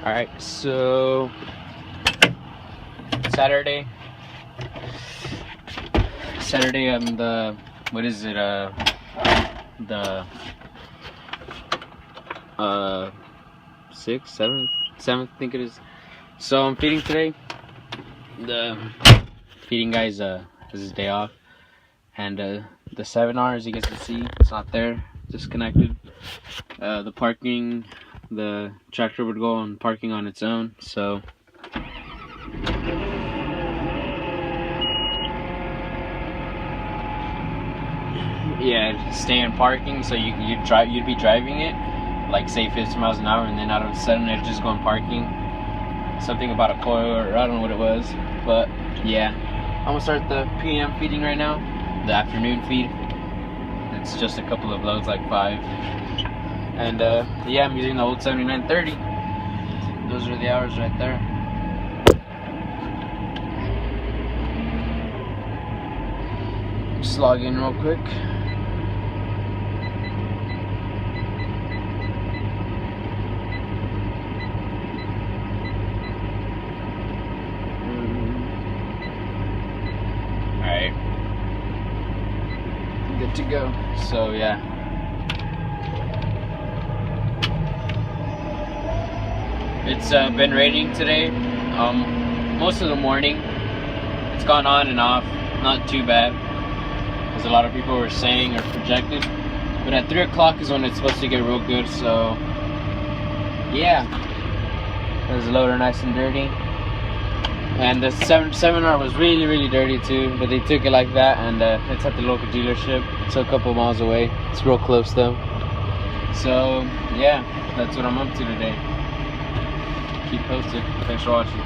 Alright, so Saturday on the, what is it, the 6th, 7th, I think it is. So I'm feeding today. The feeding guy's has his day off, and the 7R, as you guys can see, it's not there, disconnected. The parking, the tractor would go on parking on its own, so yeah, stay in parking. So you'd be driving it like say 50 miles an hour, and then out of a sudden it'd just go in parking. Something about a coil, or I don't know what it was, but yeah. I'm gonna start the PM feeding right now, the afternoon feed. It's just a couple of loads, like 5. And yeah, I'm using the old 7930. Those are the hours right there. Just log in real quick. Alright. Good to go. So yeah. It's been raining today, most of the morning. It's gone on and off, not too bad, as a lot of people were saying or projected. But at 3 o'clock is when it's supposed to get real good, so yeah. There's a loader nice and dirty. And the 7R was really dirty too, but they took it like that, and it's at the local dealership. It's a couple miles away. It's real close though. So yeah, that's what I'm up to today. Keep posted. Thanks for watching.